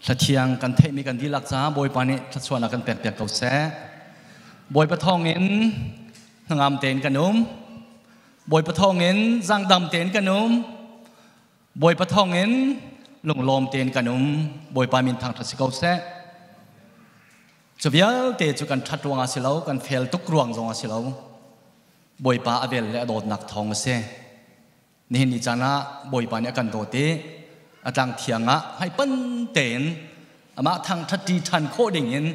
ละเทียงกันเทมีกันดีลักษาบอยปานิทัศวนากันเปียกๆเขาแซ่บอยปะทองเงินงามเต็นกันนุ่มบอยปะทองเงินจังดำเต็นกันนุ่มบอยปะทองเงินลงลมเต็นกันนุ่มบอยปามินทางทัศเขาแซ่จะเบี้ยเตจุกันทัดรวงอาศิลากันเฟลตุกรวงจงอาศิลาบอยปาอเวลและโดดนักทองเซ่นี่นิจานะบอยปาเนี่ยกันโดดเตอาจารย์เทียงะให้ปั้นเต็นอามาทางทัดดีทันโคดิ่งเงิน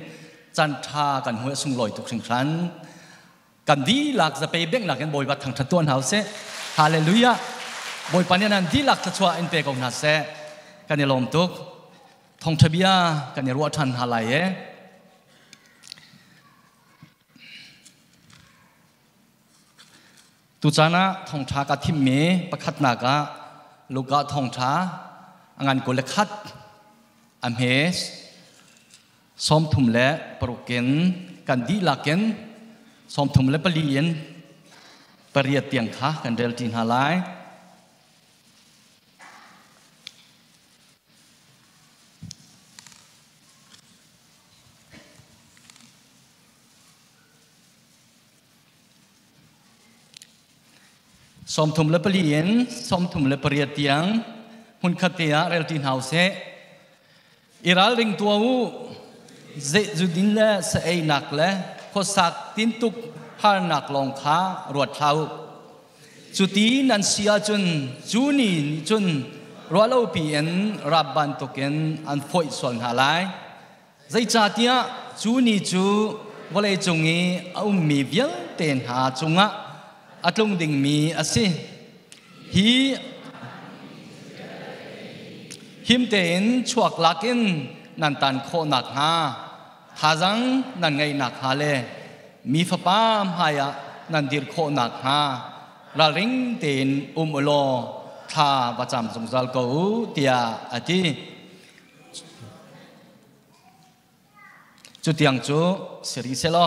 จันทากันหัวสุงลอยตุกสิงครันกันดีหลักจะไปเบ่งหลักกันบอยบัดทางทัดตัวนเฮาเซ่ฮาเลลูยาบอยปาเนี่ยนั้นดีหลักทัดชัวอินเปกองนาเซ่กันเนี่ยลมตุกทองทะเบียกันเนี่ยรัวทันฮาไลเอตุจานะทองทากาทิมเมประคัดนากะลูกะทองทางานกุลคัดอัมเฮสซ้อมทุ่มและปรุเกนกันดีลักเกนซ้อมทุ่มและปลีเยนปริยเตียงขากันเดลตินฮาไลซ้อมทุ่มและปลีเยนซ้อมทุ่มและปริยเตียงหุ่นขัดเตียเรลตินเฮาเซอิรัลริงตัววูเจจุดินเล่เสยนักเล่โคสักตินตุกฮานักลงขารวดเท้าจุดที่นันเสียจนจูนีจนรัวเล่าปีเอ็นรับบันตุกเอ็นอันฝอยส่วนหาไลใจจัดเนี่ยจูนีจูวันเลยจงงี้เอามีเวียนเต็นหาจงะอัตลงดิ่งมีอาศัยฮีหิมเต็นชวกลักินนันตันโคนักฮาทาจังนันไงนักฮาเลมีฟ้าป้ามหายะนันดิรโคนักฮาระริงเต็นโลทาประจำสงสัลกูเตียอธิจุดยังจูสิริเซโล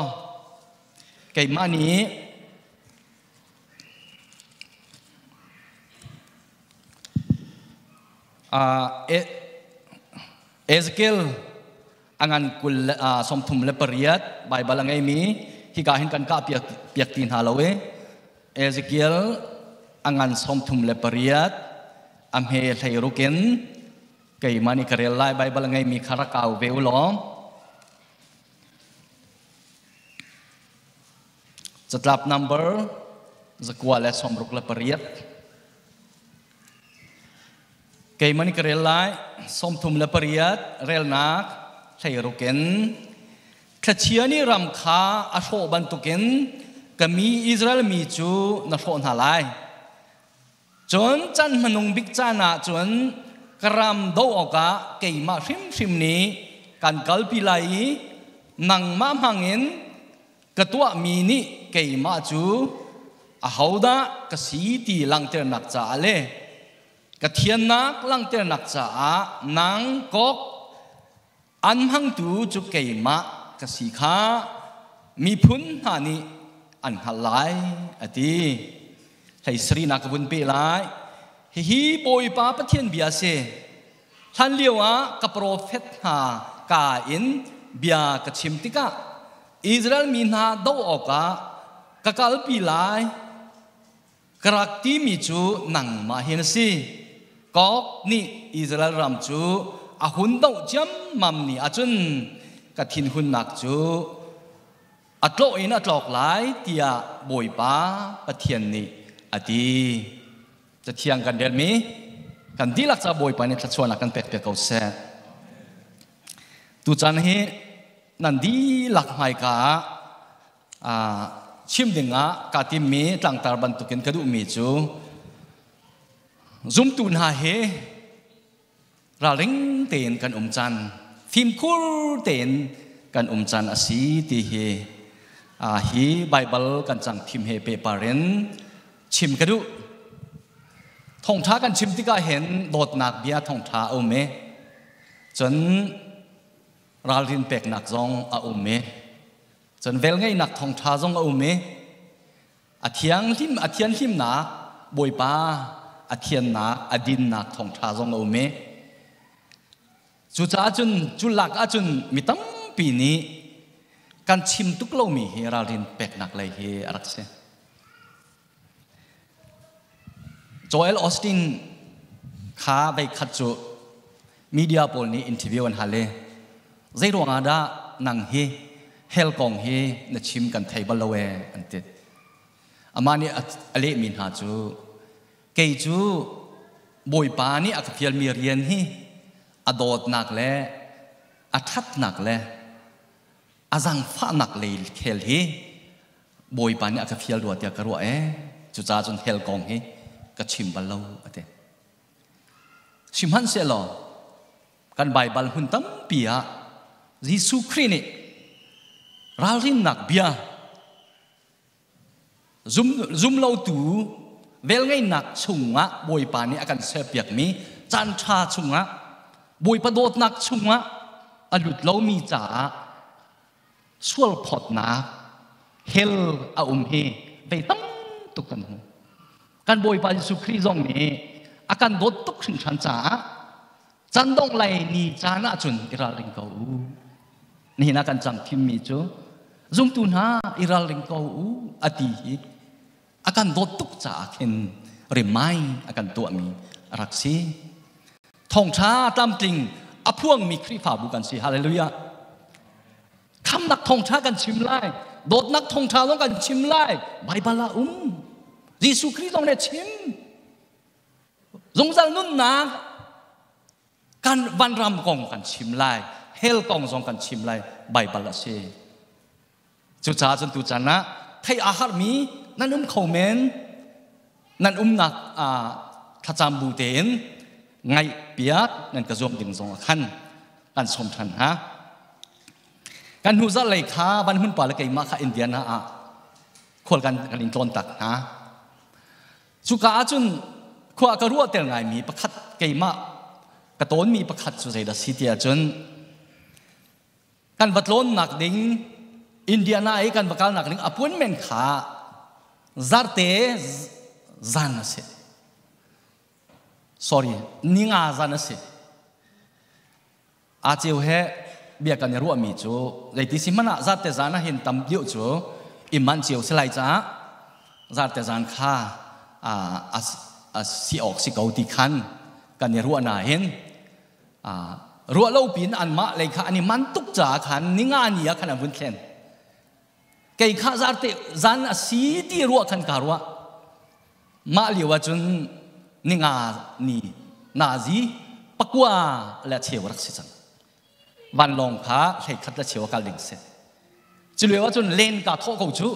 เกี่ยมานี้เอสเกลอังานกุลสมทุมเลปริยัดไบเบิลไงมีที่การเห็นกันกับเปียกตีนฮาโลเวเอสเกลอังานสมทุมเลปริยัดอัมเฮไทรุกินเกี่ยมานี่กระเรลไลไบเบิลไงมีคาราคาวเวลล้อมจัดลับนัมเบอร์จะกว่าและสมรุกเลปริยัดเกี่ยมันนี่ก็เรลไลสมทุมเลปริยัดเรลนักใช่รุกินขเชียนี่รำคาอาโชบันตุกินก็มีอิสราเอลมีจูนักโอนหาไลจนจันมนุงบิกจานาจนกรำดูออกะเกี่ยมาชิมนี้การกัลปิไลนังมาหังเงินกตัวมีนี่เกี่ยมาจูอาหูดะกสีตีลังเตอร์นักจ่าเลกเทียนนักลังเตอร์นักจ่านางกกอันหังตูจุเกยมะกสีขามีพุนหานีอันหัลไลอดีให้สรีนักบุญเปไลฮีโบยป้าปะเทียนเบียเซท่านเลี้ยวกับโปรเฟตหากาอินเบียกชิมติกะอิสราเอลมีนาดูออกกะกัลปีไลกรักที่มีจูนังมาเห็นสิก็นี่อิสราเอลรำจูอาหุนดูจำมัมนี่อาจุนกัทินหุนนักจูอัตโลอินอัตโลกหลายที่อาบอยป้าปะเทียนนี่อดีจะเทียงกันเดิมมีกันดีลักจะบอยป้าเนี่ยจะชวนกันเป็ดเป็ดเขาเสดตุจันเฮนันดีลักไม่กะชิมดึงกาติมีตั้งตาบันตุกินกระดูมีจูซุมตุนหาเฮราลิงเต็นกันจันฟิมคูเต็นกันจันอาศีตีเฮฮีไบเบิลกันจังทิมเฮเปปาเรนชิมกระดูทองท้ากันชิมที่ก็เห็นโดดหนักเบียทองท้าเอาเมจนราลินเป็กหนักซองเอาเมจนเวลไงหนักทองท้าซองเอาเมอาเทียนทิมหนักบอยป้าอาเทียนหนักอดินหนักทองท้าซองเอาเม จุจ้าจุนจุลักอาจุนมิตั้มปีนี้การชิมตุกโลมีเฮราลินเป็กหนักเลยเฮรักเซโจเอลออสตินข้าไปขัดจุมีเดียโพลนี้อินทิวิวอันฮาเลใจรวงอาดานังเฮเฮลกองเฮนชิมกันไทยบาลเวอันเตอามานี่อะไรมินหาจูเกยจูบอยปานี่อักพิลมีเรียนเฮอดอดหนักเลยอัทัดหนักเลยอาจังฟ้าหนักเลยเคลเฮบอยปานี่อักพิลรัวเตียกรัวจุจ้าจนเฮลกองเฮก็ชิมบาลอันเตชิมฮันเซลกันไบเบิลหุ่นตั้มปียยิสุครินี่ราลินนักเบียซุมเราตูเวลไงนักชุงะบอยปานี่อาการเสียเปียกมีจันทราชุงะบอยประโดดนักชุงะอลุดเรามีจ่าสวลพอดนักเฮลอาเฮไปตั้มตุกันกันบอยปายิสุคริซองนี้อาการโดดตุกขึ้นชันจ่าจันดงไลนี่จานาจุนอิราลิงเกานี่นักการจังพิมมีจูซุงตุนาอิราลิงเกาอดีอาการโดดตุกจ่าเข็นเริ่มไม่อาการตัวมีรักษีทองช้าตามจริงอพวงมีคริฟ้าบุกันสิฮาเลลูยาคำนักทองช้ากันชิมไล่โดดนักทองช้าต้องกันชิมไล่ไบเบิลยิสุคริสต์ต้องได้ชิมสงสารนุ่นนักการวันรำกองกันชิมไล่เฮลกองสองกันชิมไล่ไบเบิลเชจุจ้าจนตุจานะไทยอาหารมีนั่นคอมเมนต์นั่นนักทัจามบูเตนไงเปียกนั่นกระทรวงดึงสองขันการสมทันฮะการหูซัลเลยค้าวันหุ่นป่าละเกยมาค่ะอินเดียนะควรกันลิงโกนตักนะสุกาจุนขวากระรัวเตลไงมีประคัดเกยมากระโตนมีประคัดสุดใจดัสิเตียจุนการวัดล้นหนักดิ่งอินเดียนะไอ้การประกาศหนักดิ่งอพุนเมนขาซาร์เตซานเซsorry นิงาซานเซอาเจียวเฮเบียกันรัวมีจูเลยที่สิมันซาร์เตซานะเห็นตำเดียวจูอิมันเจียวสลายจ้าซาร์เตซานข้าสิออกสิเกาติคันกันรัวนาเห็นรัวเล่าปีนอันมาเลยค่ะอันนี้มันตุกจ่าขันนิงานี่ขันวุ่นเข็นเกยข้าซาร์เตซานสีที่รัวขันการัวมาเลียวจุนนิงานี่นาซีปักว่าและเชียวรักษาจังวันลงพระให้คัดและเชียวการลิงเสจุเลียวจุนเล่นกับท่อกูจู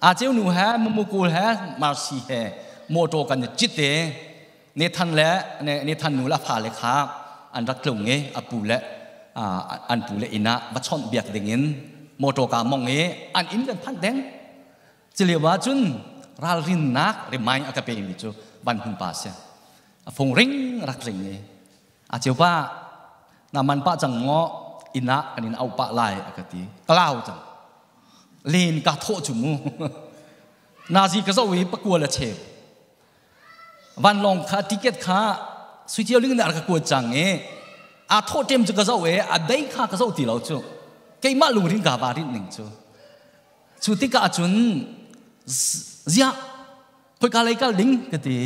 อาเจ้าหนูแฮมุกูแฮมาซีแฮโมโตกันจิตเตเนทันและเนทันหนูละพาเลยครับอันรักกลุ่มเงอปูและอันปูและอินะวัชชอนเบียกเด้งเงินโมโตกามองเงอันอินกันพันเด้งจุเลียวจุนราลินนักเริ่มไม่อากาศเป็นมิจูวันหุ่นป่าเสียฟงริงรักริงเนี่ยอาเจ้าว่านามันป้าจังงออินะกันอินเอาป้าลายอากาศตีกล้าวจังเลนกาโตจุมูนาซีก็จะวิ่งประกวดละเชฟวันลงค่าติเกตค่าสุดที่เราเรื่องอะไรก็กวดจังเงี้ยอาโทษเต็มจะก็จะวิ่งอาได้ค่าก็จะตีเราจูแกมาลุงริงกาบารินหนึ่งจูสุดที่กาจุนเสียพอยการอะไรก็ลิงก็ตี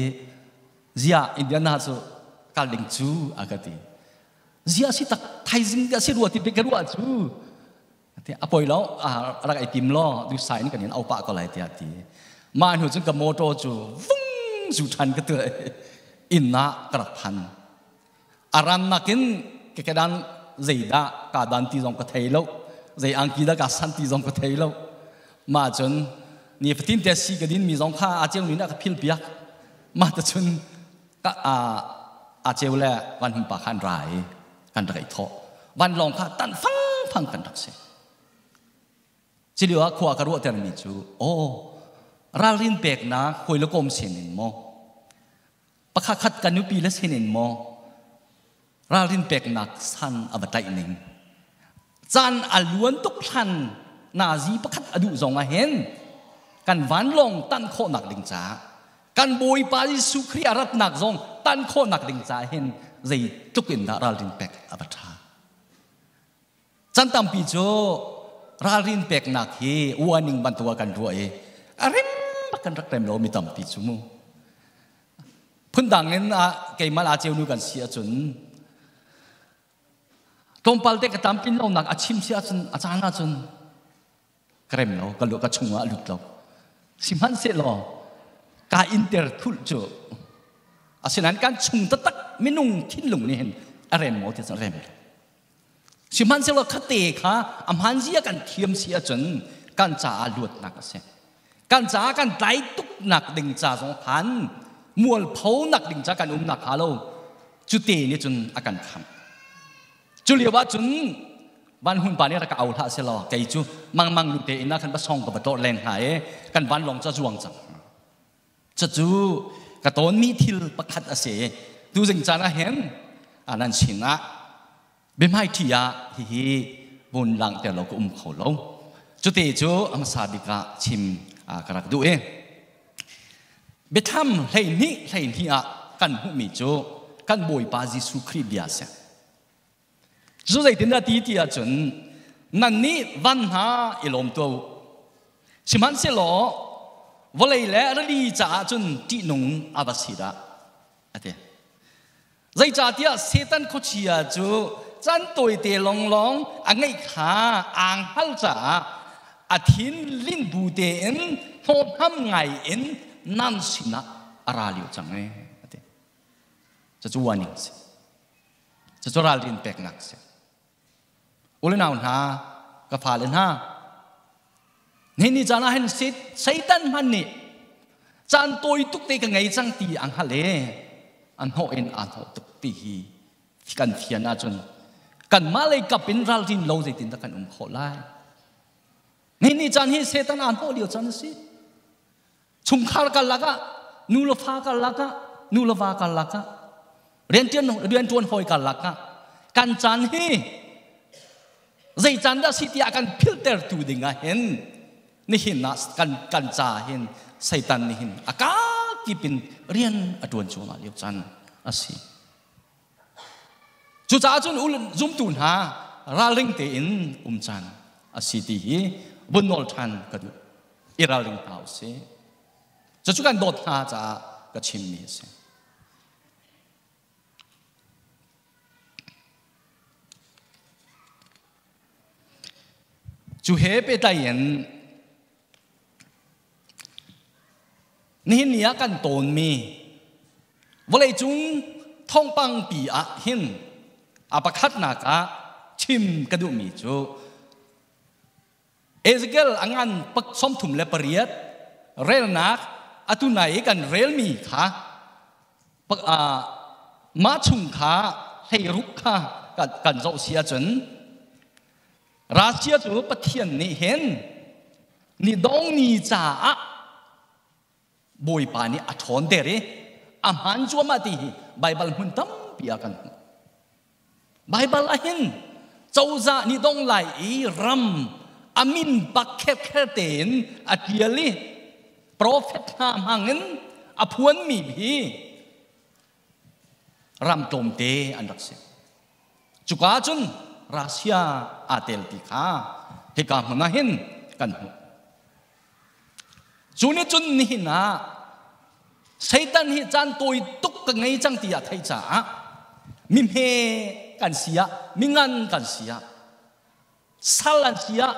เสียอินเดียนาจูก็ลิงจูอากาศตีเสียสิตักไทยซิงก็สิรัวที่เป็นกรัวจูที่อภัยแล้วรักไอติมล้อดูสายนี่กันเนี่ยเอาปากก็ไหลเตียตีมาหนูจึงกับโมโตจูฟุ้งจูทันก็ตัวอินนักกระพันอารันนักินแค่ดันใจด่ากาดันตีจงก็เทโลใจอังกีดากาสันตีจงก็เทโลมาจนนี่ฟิตินเตสีก็ดินมีสองข้าอาเจียวนี่นักพิลเปียกมาแต่จนก็อาเจียวแหละวันหุ่นปากขันไรกันไรทอวันลองข้าตันฟังกันทักเสจิลิวะขวากระรัวเตนมีจูโอ้ราลินเบกนะคุยละกมเสียนินโมปะขัดกันยุปีละเสียนินโมราลินเบกนักสันอวตารหนึ่งจันอล้วนตุกทันนาซีปะขัดอดุจงมาเห็นกันวันลงตั้นโคหนักดิงจ้า kan boi pa Yesu Christ arat nak zong tan kho nak ding cha hen zai tukin da ral rin pek abatha chan tam pi jo ral rin pek nak hi warning ban tua kan ro e arem bakan rak rem lo mi tam pi chumu phun dang nen a ke mal a cheu nu kan sia chun tompal te ka tam pin lo nak achim sia chun achana chun krem lo ka lo ka chunga lut lo siman se lo ka inter thul jo asinan kan chung ta tak minung thin lung ni hen arem mo te rem siman se lo khate kha amhan zia kan thiam sia chun kan cha alut nak ase kan cha kan dai tuk nak ding cha song han mual phau nak ding cha kan nak halo chu te ni chun akan kham chu liwa chun ban hun pa ni ra ka au tha se lo kai chu mang lu te ina kan ba song ka ba to leng ha e kan ban long cha juang chang cha chu ka ton mi thil pakhat ase tu jing cha na hen anan china be mai thia hi bun lang te lo ko kho lo chu te chu am sa bi ka chim karak du e be tham hlei ni a kan hu mi chu kan boi pa Jesu Christ bia se chu zai tin da ti a chun nan ni van ha ilom to siman se lo volei le ri cha chun ti nung abasira ate zai cha tia setan kho chia chu chan toi te long long angai kha ang hal cha athin lin bu te en thom ham ngai en nan sina araliu changai ate cha chu warning se cha chu ral rin pek nak se ulenaun ha ka phalen ha ni jana hen sit satan man ni chan toi tuk te ka ngai chang ti ang hale an ho en an ho tuk ti hi kan thiana chun kan malai kapin ral rin lo zaitin ta kan kho lai ni chan hi satan an ho liu chan si chung khar ka laga nu lo pha ka laga nu lo va ka laga rian tuan hoi ka laga kan chan hi zai chan da si ti akan filter tu dinga hen ni hin nas kan cha hin satan ni hin aka kipin rian atun chunga liu chan asi chu cha chun ul zum tun ha raling te in chan asi ti hi bunol than ka du iraling tau se chu kan dot ha cha ka chim mi se chu he pe ta yen ni nia kan ton mi volei chung thong pang pi a hin apakhat na ka chim ka du mi chu Ezekiel angan pak som thum le pariat rel nak atunai kan rel mi kha pak ma chung kha hei ruk kha kan zo sia chun Rasia chu pathian ni hen ni dong ni cha a boi pa ni athon de re amhan chu ma ti Bible hun tam pia kan Bible a hen chauza ni dong lai i ram amin bakhet kherten atiali prophet ha mangin aphuan mi bi ram tom te andak se chuka chun Rasia atel ti kha he ka hna hin kan hu chuni chun ni na Satan hi chan toi tuk ka ngai chang ti a thai cha mim he kan sia mingan kan sia salan sia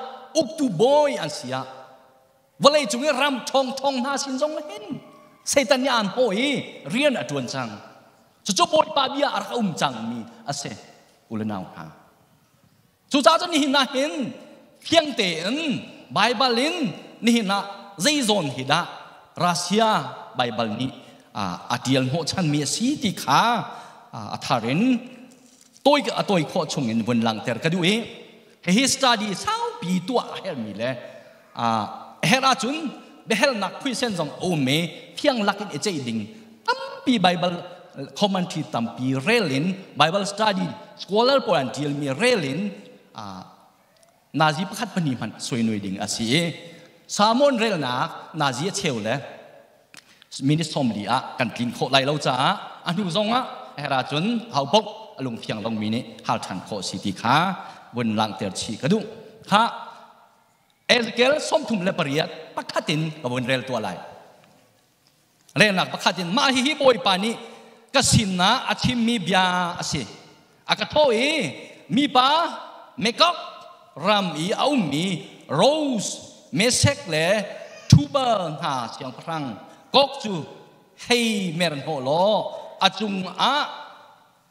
uktu boy an sia volei chungi ram thong na sin jong hin Satan ni an hoi rian atun chang chu boy pa bia ar ka chang mi ase ulenau ha chu cha chun ni na hin thiang te en Bible in ni na zai zon hi da Rasia Bible ni atial ho chan mi si ti kha atharin toi kho chung in bun lang ter ka du e he study sao pi tua hel mi le hera chun be hel nak phui sen jong o me thiang lakin e chei ding tam pi Bible commentary tam pi relin Bible study scholar poran tial mi relin nazi pakhat pani man soi noi ding asi samon rel nak nazi cheu le มินิสมลีอะกันกินโคไลเราจ้าอันดูซงอะเฮราจุนเฮาปกลุงเพียงลงมินิฮาลทันโคสิติขาบนหลังเตียชีกระดุข้าเอสเกลส้มทุ่มเลปริยัดปักขัดินกับบนเรลตัวไหลเรลหนักปักขัดินมาฮิโบยปานีกสินนะอาชิมมีบยาอาศัยอากาศโอยมีปาเมกอกรำอีเอามีโรสเมเซกเลทูเบอร์หาเสียงพลังกอกจูให้เมรันโฮโลอาจุงอา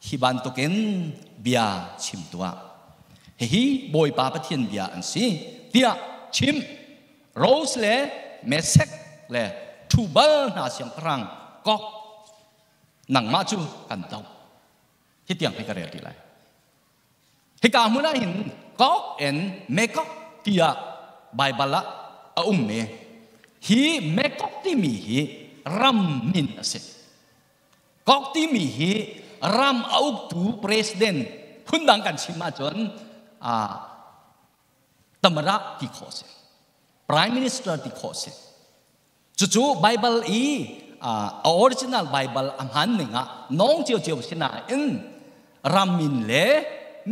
ฮิบันตุกินเบียชิมตัวเฮ้ยบอยปาปะเทียนเบียอันสิเดียชิมโรสเลเมเซกเลทูเบอร์หาเสียงพลังกอกหนังมาจูกันเต้าที่เตียงให้กระเรียดีเลยที่กามุนาหินก็เอ็นเมกอกที่อะไบเบิลละเมฮีเมกอกที่มีฮีรัมมินเสกอกที่มีฮีรัมเอาตูประธานพุ่นดังกันชิมาจนตำราที่โคเซ Prime Minister ที่โคเซจู่ๆไบเบิลออริจินัลไบเบิลอันหันหนึ่งน้องเจียวสินะรามินเล่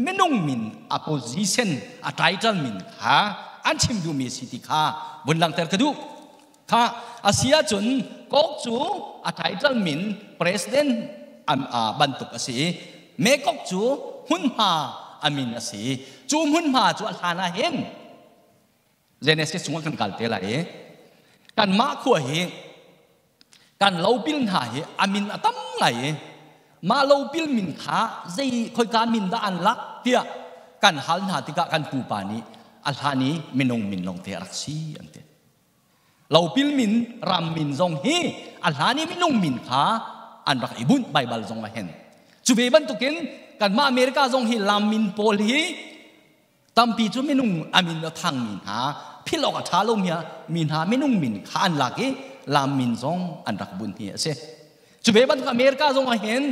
ไม่นุ่งมิน opposition ไททัลมินค่ะอันชิมดูมีสิทธิค่ะบนหลังเตอร์กระดูค่ะอาเซียจนก็จู่ไททัลมิน president บรรทุกอาศัยเมก็จู่หุ่นหาอามินอาศัยจู่หุ่นหาจู่อัลฮานาเห็นเจเนซิสสงกันกัลเตล่ากันมาขวเหกันเราพิลหาอามินตั้มไงมาเราพิลมินขาใจคอยการมินดาอันลักเดียกันหันหาติกะกันปูปานีอัลฮานีมินงมินลงเตรักซีอันเตเราพิลมินรำมินทรงฮีอัลฮานีมินงมินขาอันรักอิบุนไบเบิลทรงมาเห็นจุเบบันตุกินกันมาอเมริกาทรงฮีลำมินโพลีตั้มปีจุมินงอามินทางมินหาพี่หลอกท้าลงเมียมินหามินงมินขาอันลักลามินซงอันรักบุญเฮียเสจุเบบันอเมริกาซงเห็น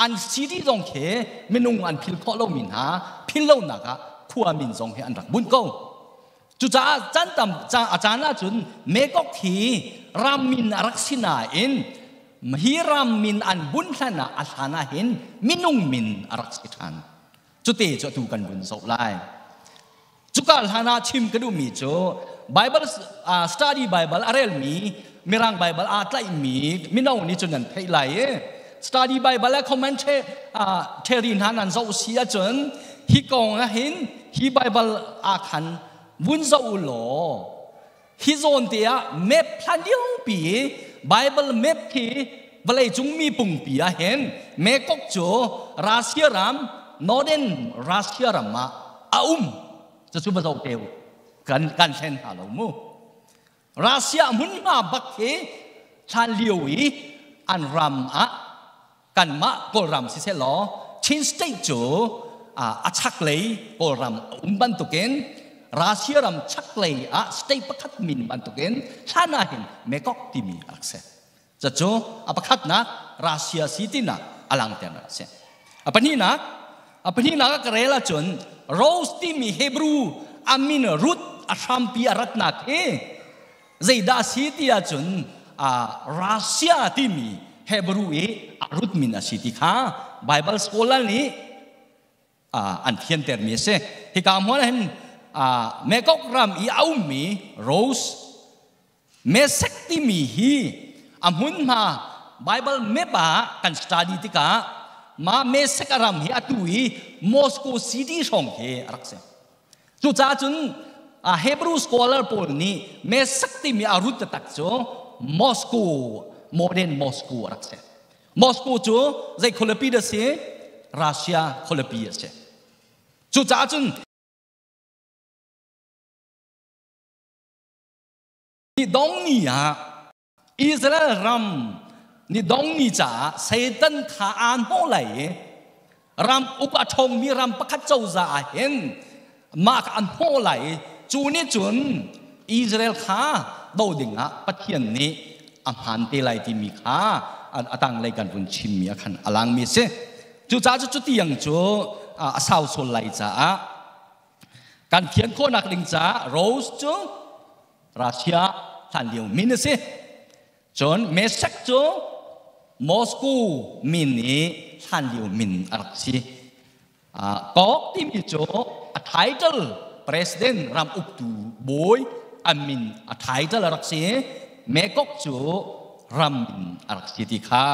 อันซีดีซงเคมินุงอันพิลข้อเรามินหาพิลเราหนักขัวมินซงเฮอันรักบุญก็จุจ้าจันตำจ้าอาจารย์น่าจุนเมกอกทีรามินรักสินาอินฮีรามินอันบุญขนาอัลฮานาเห็นมินุงมินรักสิทันจุดที่จะถูกกันบุญโซไลจุกอัลฮานาชิมกระดูมีโจไบเบิลสตัดดี้ไบเบิลอะไรมีมีรังไบเบิลอาตไลมีมินเอานี่จนนั้นเท่าไรสตัดดี้ไบเบิลและคอมเมนต์เทรินฮันนันเจ้าเสียจนฮิกงเห็นฮิไบเบิลอาคันวุ้นเจ้าโลฮิโซนเตียเมพพันเดียวปีไบเบิลเมพที่เวลาจุงมีปุ่งปีเห็นเมกกโจรัสเซียรัมโนเดนรัสเซียรัมมาจะช่วยมาเอาเทวกันเช่นฮาโลมูรัสเซียมุนมาบักเฮชันเลียวอีอันรัมกันมาโกรัมสิเซลชินสเตจโจชักเลยโกรัมบันตุเกนรัสเซียรัมชักเลยสเตปคัดมินบันตุเกนชานาเห็นเมกอกติมีอักเสจะโจปคัดนักรัสเซียซิตินักอลังเตนรัสเซียปนี้นักกระเรลจนโรสติมีเฮบรูอามินรุตอาชัมปีอารัตนักใจดาสิติอาจนรัสเซียที่มีเฮบรูอารุตมินอาสิติค่ะไบเบิลสโคลนี้อันเทียนเตอร์มีเสฮิกามวันเห็นเมกอกรัมอีเอามีโรสเมเซกที่มีฮีอามุนมาไบเบิลเมบะกันสตาดีติกามาเมเซกรัมฮีอัตุยมอสโกซิตี้ส่งเฮรักเสจุจ้าจุนเฮบรูสโคลาร์พอลนี้เมสักที่มีอารุตตักโจมอสโกโมเดนมอสโกรักเสมอสโกโจใจโคลปีเดเสรัสเซียโคลปีเดเสจุจ้าจุนนี่ดงนี่อิสราเอลรัมนี่ดงนี่จ้าเซตันขาอันโมไหลรัมอุปชงมีรัมประคัตเจ้าจ่าเห็นมาอันโหไหลจูนี่จุนอิสราเอลข้าดาวดิ่งปะเทียนนี้อาหารเตลัยที่มีข้าอันตั้งเลยกันบุญชิมมีขันอลังมีเสจูจ้าจุดที่ยังจูสาวโซไลจ้าการเขียนโคนักลิงจ้าโรสจูรัสเซียทันเดียวมินเส จนเมสักโจมอสกูมินนี้ท่านเดียวมินอารักซีก็ที่มีโจไทเทลประธานรำอุกตูบอยอามินไทเทลอารักซีเมกกโจรำมินอารักซีที่ข้า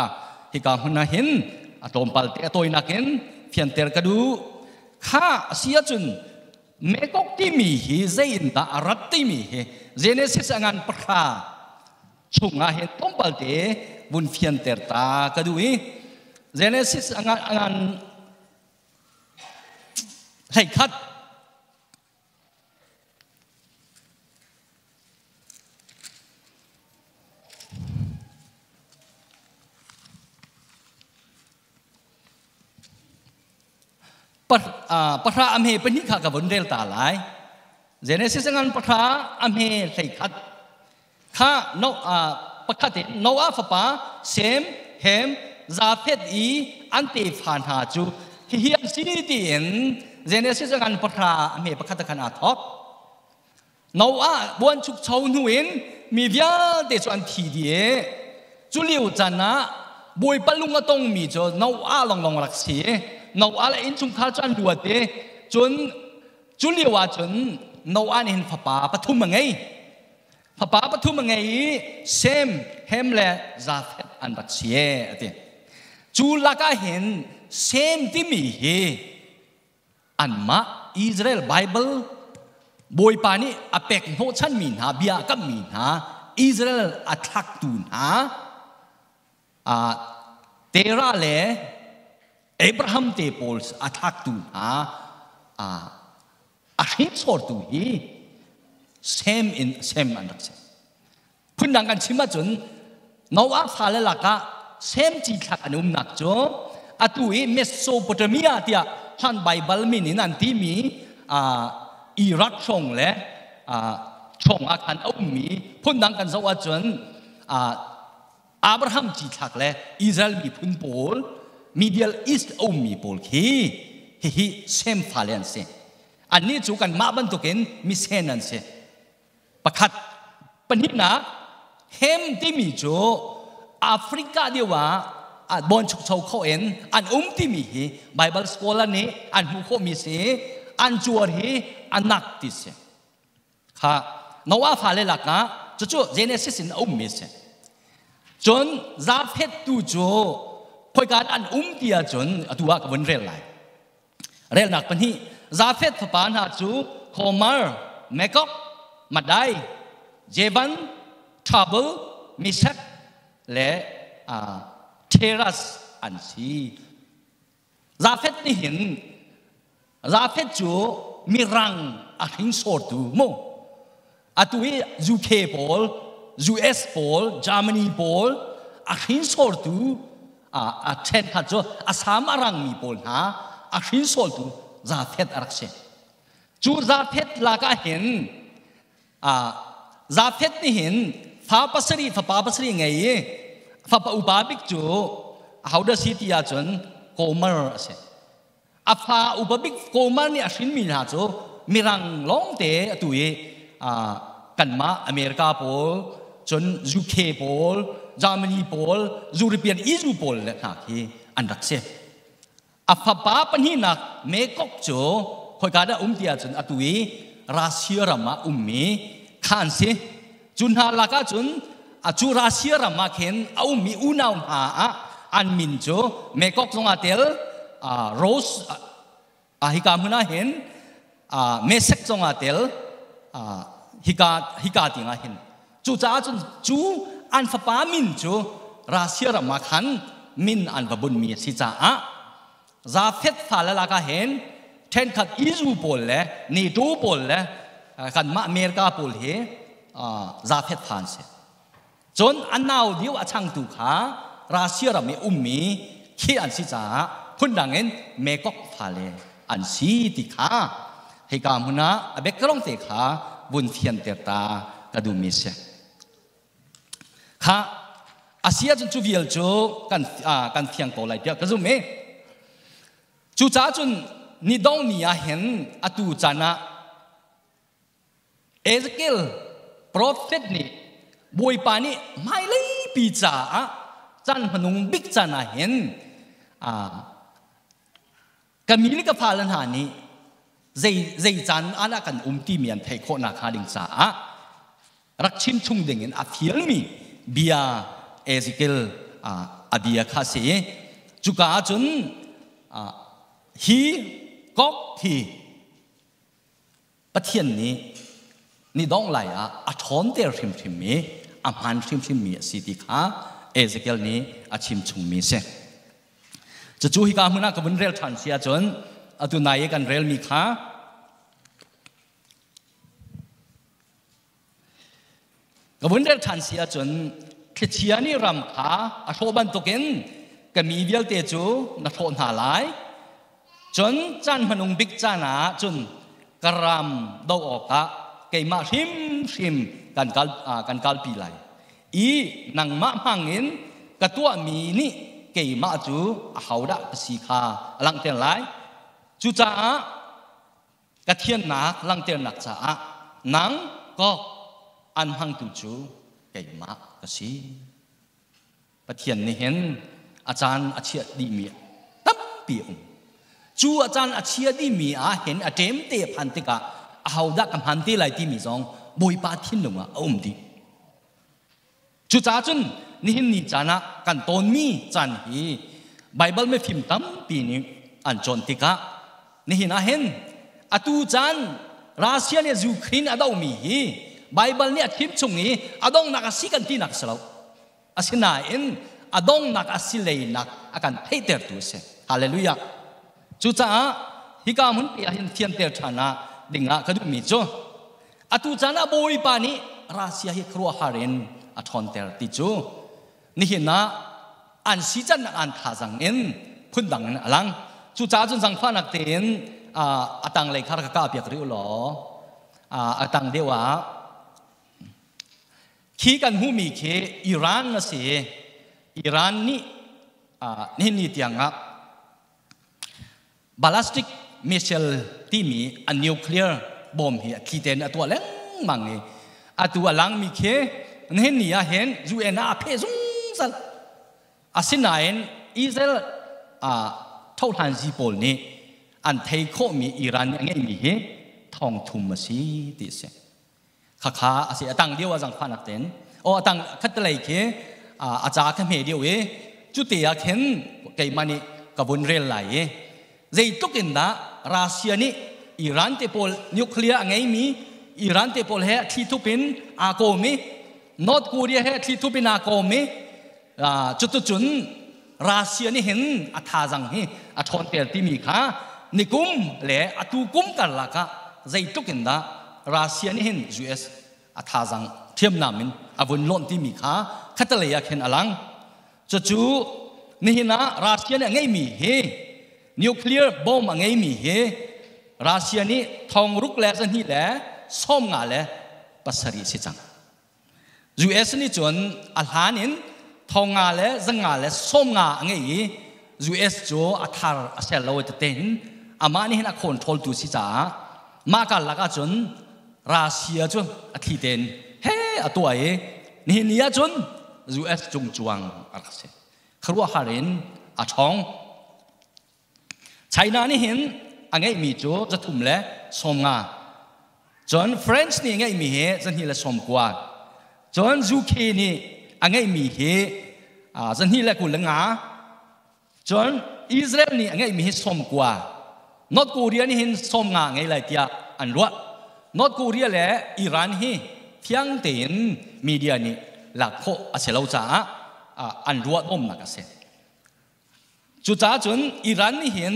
ที่กำหันเห็นตอมปัลเตอตัวนักเห็นเพียงแต่กระดูข้าเสียจนเมกกที่มีฮิเซนตาอารัตที่มีเฮเจเนซิสงานประคาชงอาเห็นตอมปัลเตบุญเพียงแต่ตากระดูเจเนซิสงานให้คัดประพระอเมเป็นนิขากบุญเดลตาหลายเจเนซิสงานประพระอเมให้คัดข้าโนประคัดโนอาฟปาเซมเฮมซาเฟตอีอันเตฟานหาจูเฮียนสินิตีนเจเนซิสงานประพระอเมประคัดกันอาทอกโนอาบวนชุกชาวนุเอนมีวิญเดชอันทีเดียจุลิวจันนะบวยปลุงกตงมีจโนอาลองรักษีโนอาเลอินชุงข้าจันดูเตจนจุลิวาจนโนอาเห็นพระป่าปฐุมมังไงพระป่าปฐุมมังไงเซมเฮมเลซาเฟตอันรักษีเตจูลักเห็นเซมที่มีเฮอันมาอิสราเอลไบเบิลบอยปานี่อเปกโนชันมีนาเบียกับมีนาอิสราเอลอัตลักตูนาเตระเลอับราฮัมเตโพลส์อัตลักตูนาอาหินสอร์ตูฮีเซมอันดักเซพุ่นดังกันชิมาจนโนอาฟาเลลักะเซมจีทักอันนักโจอตุยเมสโสโปเตเมียที่ฮันไบเบิลมีนี่นั่นที่มีอิรักชงและชงอาคันอุ้มมีพุ่นดังกันสวัสดิ์จนอับราฮัมจีทักและอิสราเอลมีพุ่นโพลมิดเดิลอีสต์อุ้มมีโพลฮีเซมฟาเลนเซอันนี้จูกันมาบันตุกินมิเซนันเซประคัดปัญหาเฮมที่มีโจแอฟริกาเดียวว่าบอนชุกชาวเขาเอ็นอันที่มีฮีไบเบิลสกอลนี้อันผู้เขามีเสอันจวดฮีอันนักติเสค่ะโนอาฟาเลลักนะจู่เจเนซิสในมีเสจนซาเฟตตูโจคอยการอันที่จนตัวกับวันเรลนักปัญหาซาเฟตปานหาจูโคมาร์เมกอกมาได้เจวันทราเบลมิเซกและเทรัสอันซีซาเฟตนี่เห็นซาเฟตจูมีรังอาหินสอดดูโมอาตุยยูเคโพลยูเอสโพลเยอรมนีโพลอาหินสอดดูเทนขัดจูอาสามรังมีโพลฮะอาหินสอดดูซาเฟตอารักเซจูซาเฟตลากาเห็นซาเฟตนี่เห็นฟ้าปัสรีไงฟ้าอุบาบิกจูเขาได้สิทธิ์จนโกมารเสอาฟ้าอุบาบิกโกมารนี่อาชินมีนะจูมีรังลองเตะตัวกันมาอเมริกาโพลจนยูเคโพลเยอรมนีโพลยูโรเปียนอิซูโพลเลยนะที่อันดักเสอาฟ้าป้าปัญหานักเมกกจูคอยการได้ที่จนตัวรัสเซียรามามีขันเสจุนหาลักจุนจูรัสเซียรามาเข็นมีอุณาหาอันมินจูเมกกสงอาเตลโรสฮิกามุนาเห็นเมสกสงอาเตลฮิกาติงาเห็นจูจ้าจุนจูอันฟ้าป้ามินจูรัสเซียรามาขันมินอันบบุญมีสิจ้าซาเฟตฟาลลักเห็นเทนขัดอิซูโพลเลยนีดูโพลเลยขันมาอเมริกาโพลเฮซาเฟตฟานเซจนอันนาวเดียวช่างตุขารัสเซียรามีมีขี้อันสิจ้าพุ่นดังเงินเมกอกฟาเลอันสีติขาให้กามุนะเบกกลงเตขาบุญเทียนเตตากระดูมิเซข้าอาเซียจนจูวิลโจกันเทียงโตไหลเดียวกระดูเมจูจ้าจนนิดองนี่เห็นอตูจานะเอเซเกลโปรเฟตนี่บวยปานี่ไม่เลย ปีจ่าจันพนุงบิ๊กจันเห็นก็มีลิกพาลันหานี้ใจจันอันกันที่มีอันไทยโคนาคาดิงจ่ารักชิมชุงเด้งอัฟเฮียลมีเบียเอซิเกลอเบียคาเซจุกาจนฮีก๊อกฮีประเทศนี้นี่ต้องไหลชอนเตอร์ชิมมีมันชิมมีสิติขาเอซิเกลนี้ชิมชุงมีเสจะจูฮิกามุนักกับบุญเรลทันเสียจนตุนายกันเรลมีขากับบุญเรลทันเสียจนคิดเชียนี่รำขาโชบันตุกินก็มีเวลเตจูนักโทษหาหลายจนจันพนุงบิ๊กจานาจนกรำดอกออกเกี่ยมาชิมกันกัลปีไหลอีนังมาพังเงินกระตัวมีนี่เกี่ยมาจูเขาได้สีขาลังเตียนไหลจูจ้ากระเทียนหนักลังเตียนหนักจ้านังก็อันหังตูจูเกี่ยมากระสีประเทียนนี่เห็นอาจารย์อาเชียดีมีตับปีจูอาจารย์อาเชียดีมีเห็นอาเจมเตพันติกะเอาดักกับพันติไหลที่มีสองบอยปาทินลงดีจูจ้าจนนี่เห็นนี่จานะกันต้นมีจันฮีไบเบิลไม่พิมพ์ตั้มปีนี้อันจนติกะนี่เห็นอาตูจันรัสเซียเนี่ยยูเครนดาวมีฮีไบเบิลเนี่ยทิมชงฮีดองนักสิกันที่นักสลาวสินาดองนักสิเลยนักakan hater tu se haleluya chu cha hika mun pe hin thiam ter thana dinga kadu mi cho atu chana boi pa ni rasia hi khro haren athon ter ti chu ni hina an si chan an tha jang en phun dang alang chu cha chun jang phanak ten atang le khar ka piak ri lo atang dewa khi kan hu mi khe iran na se Iran ni ni tianga ballistic missile timi a nuclear bomb hi khiten atwa leng mangi atwa lang mi khe ne ni a hen UN a phe zung sal asinain Israel thau than ji pol ni an thei kho mi Iran nge mi he thong thum ma si ti se kha ase atang dewa jang phanak ten o atang khatlai kheอาจารย์ขมิ้นเดียวจุดที่อยากเห็นเกี่ยมันนี่กับบุญเรลไหลใจตุกินดารัสเซียนี่อิหร่านเตปอลนิวเคลียร์ไงมีอิหร่านเตปอลเฮที่ทุบินอาโกมีนอร์ทโคเรียเฮที่ทุบินอาโกมีจุดรัสเซียนี่เห็นอัฐาจังเฮอัฐอนเตอร์ที่มีค่ะนิกุมเล่อัตุกุมกันละค่ะใจตุกินดารัสเซียนี่เห็น US อัฐาจังเทียมนามินอาวุธล้นที่มีค่ะขัดเลยอยากเห็นอลังจู่นี่นะรัสเซียเนี่ยไงมีเฮนิวเคลียร์บอมไงมีเฮรัสเซียนี่ทองรุกแหล่สันนี่แหละส้มงาแหละปัสริสิจัง US นี่จนอัลฮานินทองงาแหละจังงาแหละส้มงาไง US จู่อัฐาเซลล์เราจะเต้นอามานี่เห็นคนทอลตุสิจ้ามากันละก็จนรัสเซียจู่อาทิตย์เต้นเฮ้ตัวนี่นี่จน US จงจวงอะไรเสร็จครัวฮารินช่องไชน่านี่เห็นอันไงมีจูจะทุ่มเละสมงาจนฟรานซ์นี่อันไงมีเฮจะนี่เละสมกว่าจนยูเคนี่อันไงมีเฮจะนี่เละกุลงาจนอิสราเอลนี่อันไงมีเฮสมกว่านอร์ทโคเรียนี่เห็นสมงาไงไรเดียอันรัวนอร์ทโคเรียและอิหร่านเฮเพียงเต็นมีเดียนี่หลักโคอาเซลจ้าอันรัวอมนักเสจุจ้าจนอิหร่านนี่เห็น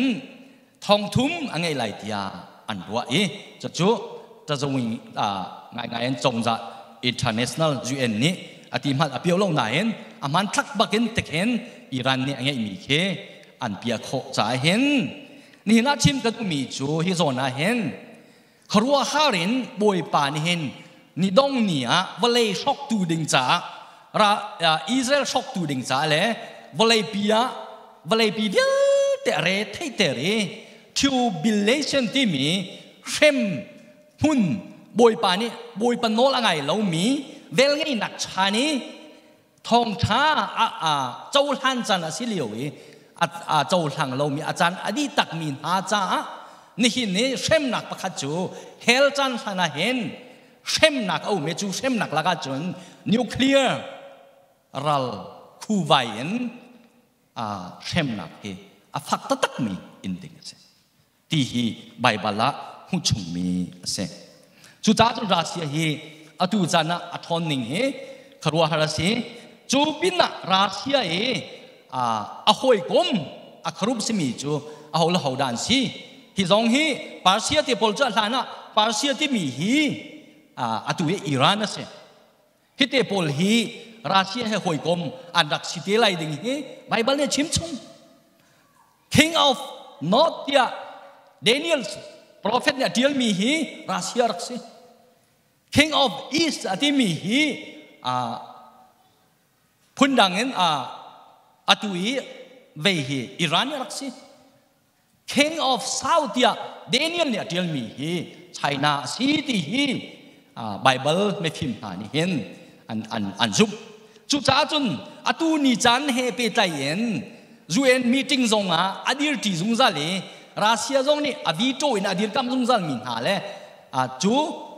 ทองทุ่มอันไงไรเดียอันรัวจะวิ่งงานจงจะ international UN นี่อธิมัดอภิโลกไหนมันทักบักเห็นแต่เห็นอิหร่านนี่อันไงมีแค่อันเปียโคจะเห็นนี่น่าชิมกันมีจูฮิโซน่าเห็นครัวฮารินบอยปานเห็นนี่ดงนี่วลัยช็อกตูดิงจ้าอิสราเอลช็อกตูดิงจ้าเลยวลัยปีเดียวแต่เรทให้แต่เรทิวบิลเลชันที่มีเข็มหุ่นบอยปานี่บอยปานโนละไงเรามีเวลไงนักชานี่ ทองช้าเจ้าหันจันสิเหลียวเจ้าหลังเรามีอาจารย์อดีตักมีนาจ้านี่หินนี้เช่มหนักประคัดจูเฮลจันขณะเห็นเช่มหนักเอาเมจูเช่มหนักละกันจนนิวเคลียร์รัลคู่ไวเอ็นเช่มหนักเฮฟักตักมีอินดิงเสตีฮีไบเบิลละหุ่นชุมมีเสจุดจ้าจุดราศีเฮอตุจานะอัทอนนิงเฮครัวฮาราศีจูบินะราศีเฮหอยกลมครุบสมีจูหอละหอดันซีฮิจงฮีปาร์เซียที่พลจ้าลานะปาร์เซียที่มีฮีตุอิรานเสฮิเตพลฮีราศีเฮหอยกลมอันดักสิเตไลดิงเฮไบเบิลเนี่ยชิมชง King of North dia Daniel prophet nya deal mi hi rahasia raksi King of East ati mi hi pundangen atui ve hi Iran raksi King of South dia Daniel nya deal mi hi China city hi Bible me phim ha ni hen an zup chu cha chun atu ni chan he pe tai yen UN meeting zonga adir ti zungza le Russia zong ni avito in adir kam zungza min ha le chu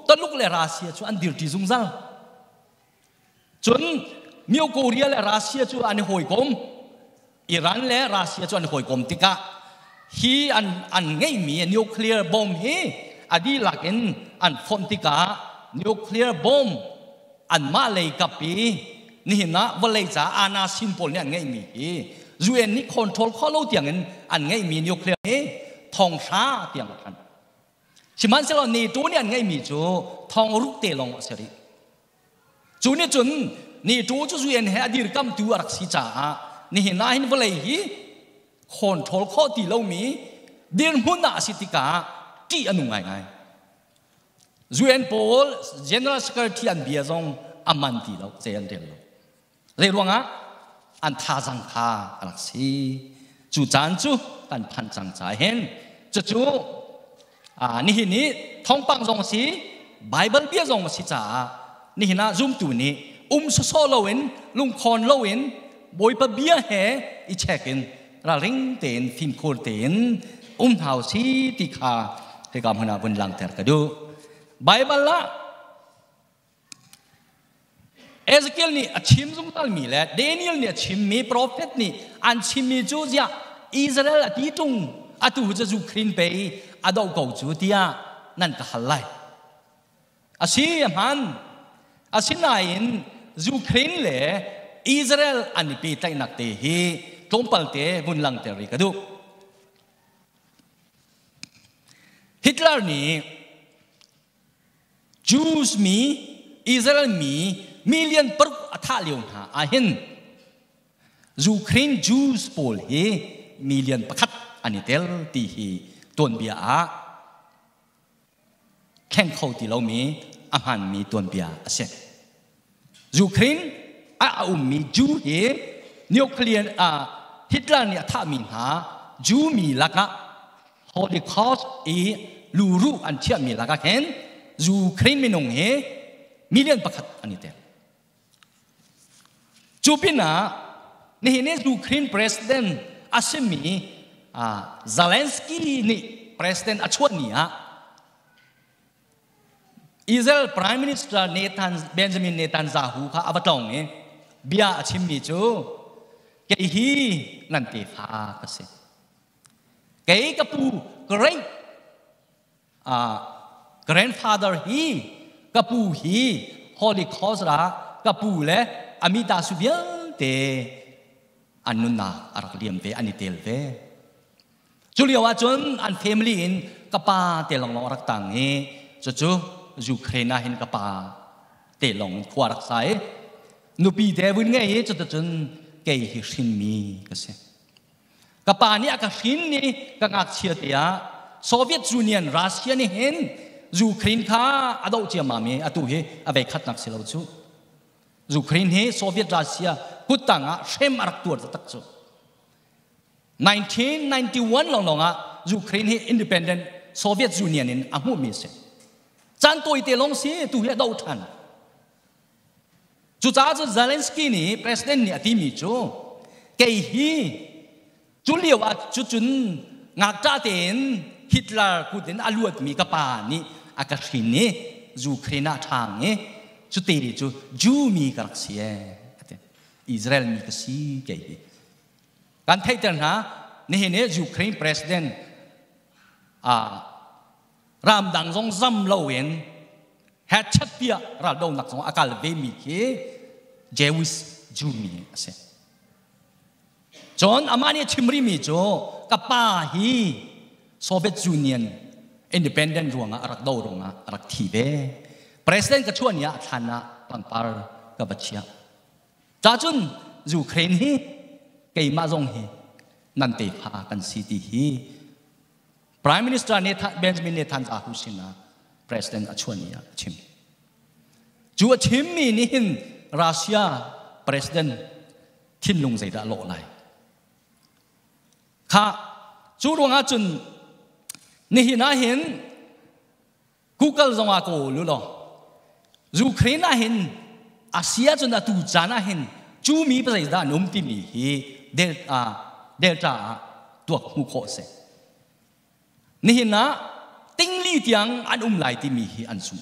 taluk le Russia chu an dir ti zungza chun miu Korea le Russia chu an hoi kom Iran le Russia chu an hoi kom tika hi an ngai mi nuclear bomb hi adi lakin an phom tika nuclear bomb an ma le kapi ni na walei cha ana simple ne ngai mi UN นี่คอนโทรลข้อเล่าเตียงอันไงมีนิวเคลียร์ทองช้าเตียงกันชิมันเสร็จแล้วนี่ตัวนี้อันไงมีจูทองรุกเตลงเสร็จจูนี่จนนี่ตัวจู UN ให้อดีตกำตัวรักษาจ้านี่เห็นน่าเห็นว่าอะไรฮีคอนโทรลข้อตีเล่ามีเดินหุ่นน่ะสิติกาที่อันนุ่งไง UN โพล General Secretary อันเบียร์จงอามันตีเล่าเจนเดียวเรื่องว่าอันท่าจังท่าอะไรสิจูจานจูกันพันจังใจเห็นจูนี่ท้องปังจงสิไบเบิลเบียจงสิจ้านี่นะจุ่มตัวนี้โซโลเวนลุงคอนโลเวนบอยปะเบียเฮอีเช็กินระลิงเต็นฟิมโคเต็นเท้าสิติคาเฮกามหนาบนหลังเตอร์กระดูไบเบิลละเอสเกลนี่ชิมซุงตัลมีแหละเดนิเอลเนี่ยชิมมีโปรเฟตนี่อันชิมมีจูเซียอิสราเอลที่ตรงตูจะจูครินไปดาวกูจูที่นั่นก็ฮัลไลสิมันสินายนจูครินเลยอิสราเอลอันนี้เป็นใจนักเตะฮีตรงปัลเตะบุญลังเตอริกดูฮิตเลอร์นี่จูสมีอิสราเอลมีmillion per athalion ha ahin Ukraine Jews pol he million pakhat anitel ti hi ton bia khen khau ti lo mi aman mi ton bia ase Ukraine mi Jew he nuclear Hitler ni atha min ha Jew mi laka Holocaust luru an thia mi laka khen Ukraine minong he million pakhat anitel Chupina ni Ukraine president asemi Zelensky ni president achwania Israel prime minister Benjamin Netanyahu kha abatong bia achimi chu ke hi nanti pha kase ke kapu great grandfather hi kapu hi Holocaust ra kapu le Amida subian te anunna arakliam te anitel te Julia wajon an family in kapa te long rak tang he chu Ukraine hin kapa te long khwarak sai nupi te bun nge he chu chun ke hi sin mi ka se kapa ni aka sin ni ka ngak chia te ya Soviet Union Russia ni hen Ukraine kha adau chia ma me atu he ave khat nak selo chu Ukraine he Soviet Russia kutanga shem arak tur tak chu 1991 long Ukraine he independent Soviet Union in amu mi se chan toi te long si tu he dau than จุจ้าจุเซเลนสกี้นี่ประธานนี่ที่มีจูเกี่ยจุเลียวจุจุนงักจ้าเต็นฮิตเลอร์กูเต็นอลวดมีกระปานี่อากาศนี่จูเครนาทางนี่จุเตรีจูมีกระเสียอิสราเอลมีกระสีเกี่ยการไทยเตือนฮะนี่เห็นยูเครนประธานรามดังทรงซ้ำเล่าเห็นแฮชชัดเปียราดงนักทรงอากาศเวมีเกเจวิสจูมีเสจอนอามานี่ชิมริมีโจกับป้าฮีโซเวียตยูเนียนอินดิเพนเดนต์รวงรักดาวรวงรักทีเวประธานก็ชวนยาฐานะปังปาร์กับบัชยาจ้าจุนยูเครนฮีเกี่ยมาจงฮีนันเตพากันสิทีฮี Prime Minister Benjamin Netanyahu sina President Achuania chim chu chim mi ni hin Russia President Thin Lung Zai da lo lai kha chu rong a chun ni hin a hin Google zonga ko lu lo Ukraine a hin Asia chun da tu jana hin chu mi pa zai da nom ti mi hi delta tuak mu kho seนี่นะติ้งลี่เตียงอันไหลที่มีอันสูง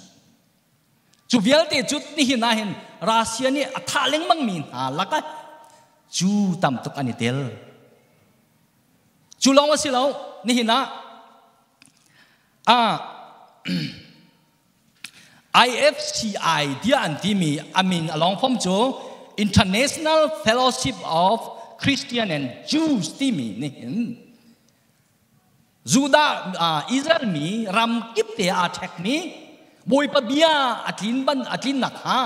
จูเวลเตจุดนี่นะเห็นรัสเซียนี่ท่าเล็งมังมีลักจูตามตุกอันนี้เดลจูลองว่าสิเรานี่นะIFCI เดียอันที่มีอามินอลองฟอมโจ International Fellowship of Christian and Jews ที่มีนี่เห็นจูดาอิสราเอลมีรำกิบเตียอาเทคนี้บอยปะเบียอัดลินบันอัดลินหนักฮะ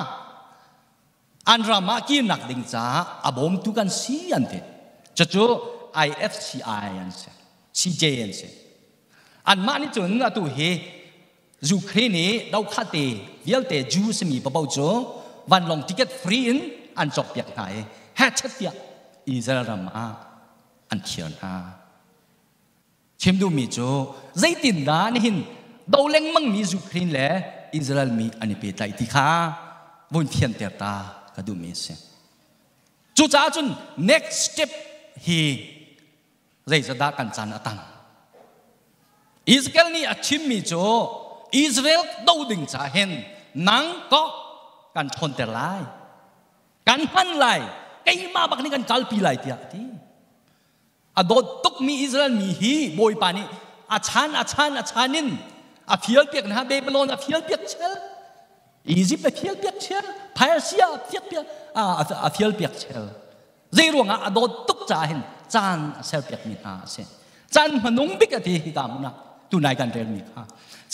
อันรามากีหนักดิ่งจ้าอบอมตุกันซีอันเดจะจู IFCI อันเส CJ อันเสอันมานี่จนอัตุเฮยูเครนนี่เราขัดเตะเยลเตะจูสมีปะเปาโจวันลงติเกตฟรีอันจบเปียกไหนแฮชเตียอิสราเอลรามาอันเขียนฮะเชื่อมดูมีโจใจตินดานี่หินดาวเล็งมังมียูเครนและอิสราเอลมีอันนี้เป็นใจที่ข้าวุ่นเทียนเตอร์ตาก็ดูมีเสียจุดจ้าจุน next step ฮีใจจะได้กันจานอัตังอิสราเอลนี่อาชิมมีโจอิสราเอลดาวดึงจ้าเห็นนังก็กันชนเตอร์ไลกันพันไลไกมาบักนี่กันกัลปีไลที่ที่อดตุกมีอิสราเอลมีฮีบอยปานีอาชานนินอาฟิลเปียกนะฮะเบบีโลนอาฟิลเปียกเชลอียิปต์อาฟิลเปียกเชลพาเซียอาฟิลเปียกอาฟิลเปียกเชลเรื่องอ่ะอดตุกจ่าเห็นจานเซลเปียกมีฮาเซจานมันนุ่งบิกที่ฮิกามุนะตุนายกันเรียนมีฮา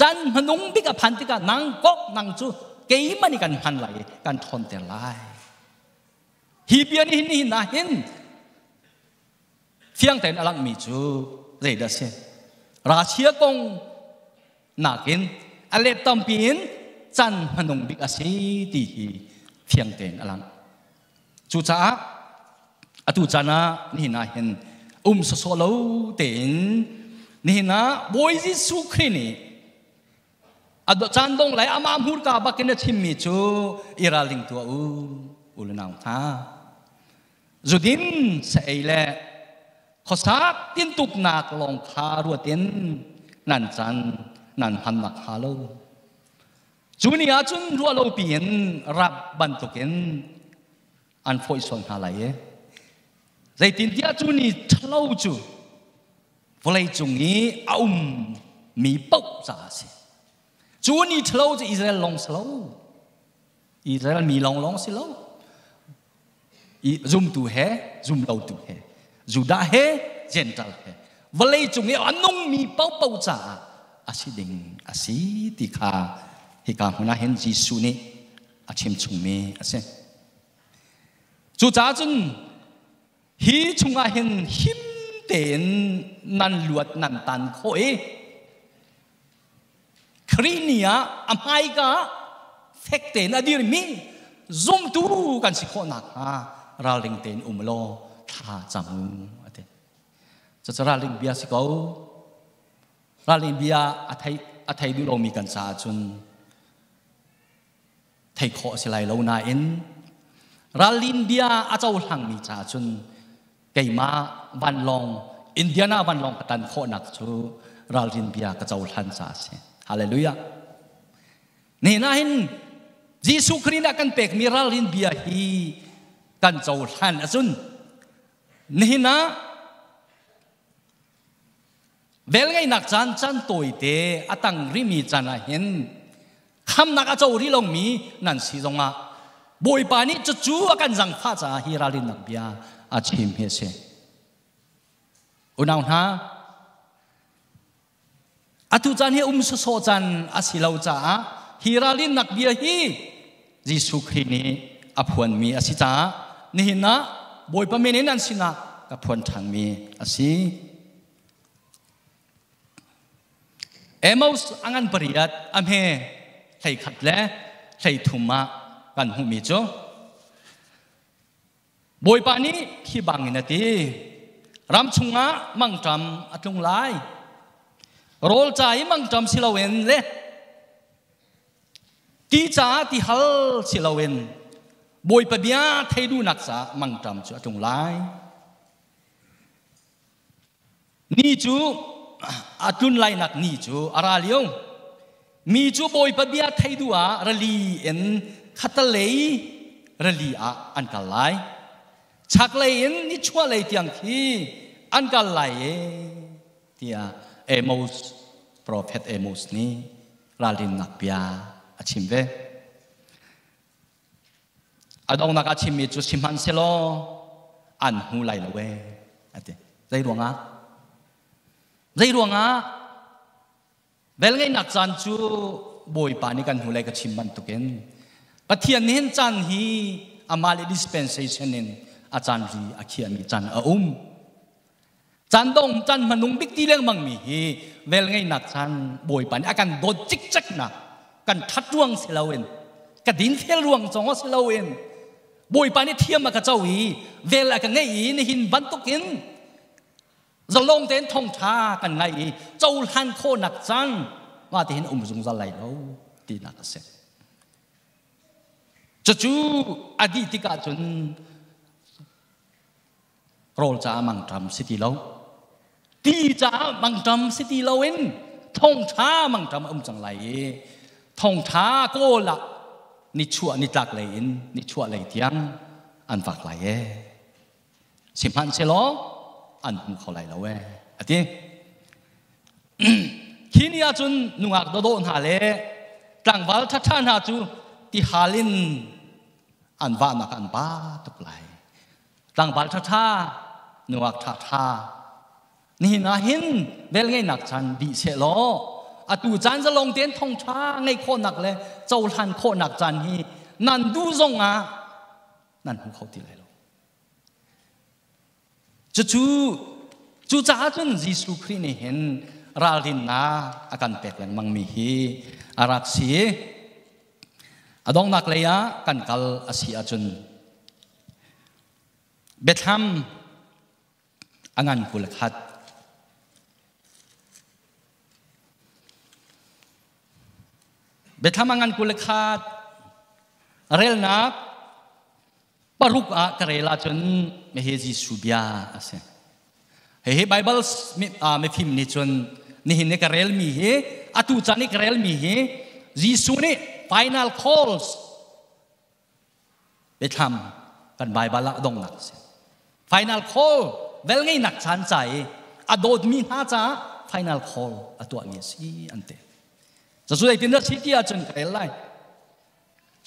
จานมันนุ่งบิกพันธิกานังก๊กนังจูเกี่ยมันนี่กันพันไหลกันทนแต่ไลฮีเบียนี่นะเห็นเฟียงแต่อลังมีจูเรดเซราเชียกงนักินอเลตัมปีนจันพนงบิกอาศัยดีเฟียงแต่อลังจูจ้าอตุจานะนี่นะเห็นสโซโลเต็นนี่นะบอยซิสุครีนีอดจันดงไหลอามามูร์กาบักเนชิมมีจูอิราลิงตัวอุลนาวฮาจุดินเสยเลขอสักตินตุกนักลงคารวตินนันจันนันพันนักฮาโลจูนี่อาจุนรัวโลเปียนรับบันตุกินอันฟอยส่วนฮาไลใจตินที่อาจุนี่ทะเลาจูวลัยจุงี้เอามีปุ๊บจ่าสิจูนี่ทะเลาจะอิสราเอลลงสโลอิสราเอลมีลงสโลซุ่มตัวเฮซุ่มเราตัวเฮจูดาเฮเจนทัลเฮวลัยจุงเออันนุ่งมีเป้าจ่าอาศิดิงอาศิติคาฮิกาหัวหน้าเห็นจีสุนีอาชิมจุงเมอาเซจูจ้าจุนฮีจุงอาเห็นหิมเต็นนันลวดนันตันโคเอครีเนียอเมริกาเฟกเต็นอดีรมีซุ่มตูกันสิโคนักราลิงเต็นอุมโลท่าจำจะราลิงเบียสิเขาราลิงเบียอาไทยดูเรามีกันซาจุนไทยขอสิไลเรานาเอ็น ralin bia achau hlang mi cha chun keima van long Indiana van long katan kho nak chu ralin bia ka chau hlan cha se hallelujah ni na hin Jisu Krina kan pek mi ralin bia hi kan chau hlan achun ni na vel ngai nak chan chan toi te atang ri mi chan a hin kham nak achau ri long mi nan si zonga boi pa ni chu chu akan jang pha cha hi ralin nak bia a chim he se unaw na atu chan he so chan asilau cha hi ralin nak bia hi Jisu Krini aphuan mi asita ni na boi pa menin an sina ka phuan thang mi asi Emos angan pariat amhe thai khat le thai thuma kan hu mi cho boi pa ni khi bangin ati ram chunga mangtam atung lai rol chai mangtam silawen le ti cha ti hal silawen boi pa bia thai du nak sa mangtam chu atung lai ni chu atun lai nak ni chu araliong mi chu boi pa bia thai duwa rali en khatalei rali a an kalai chak lai en ni chwa lai tiang thi an kalai tia Amos prophet Amos ni ralin nak bia achim ve adong nak achim mi chu simhan selo an hu lai lawe ate dai ruanga vel ngai nak chan chu boi pa ni kan hu lai ka chim ban tuken pathian nen chan hi amali dispensation in achan ri akhia mi chan a chan dong chan manung bik ti leng mang mi hi vel ngai nak chan boi pa ni akan do chik chak na kan that ruang silawen ka din thel ruang chong silawen boi pa ni thiam ma ka chawi vel a ka ngai ni hin ban tuken zalong ten thong tha kan ngai chau han kho nak chan ma ti hin zung za lai lo ti na ka se chu adi ti ka chun rol cha mang tam city lo ti cha mang tam city lo in thong tha mang tam chang lai thong tha ko la ni chua ni tak lai in ni chua lai tiang an fak lai simhan se lo an hu kho lai lo ati kini a chun nungak do na le tlangwal tha tha na chu ti halin an va na kan ba tuk lai tlangwal tha tha nuak tha tha ni na hin bel ngai nak chan di se lo atu chan za long ten thong tha ngai kho nak le chau han kho nak chan hi nan du zong a nan hu kho ti lai lo chu cha chun Jisu Kri ni hen ralin na akan pek lang mang mi hi arak si adong nak leya kan kal asi achun Betham angan kulakhat Betham angan kulakhat rel nak paruk a karela chun mehe Jisu bia ase he Bible me phim ni chun ni hin ne karel mi he atu chani karel mi he Jisu ni final calls Betham kan Bible la dong nak se final call vel ngai nak chan chai adot mi ha cha final call atwa mi si ante cha su dai tin da si ti a chun karel lai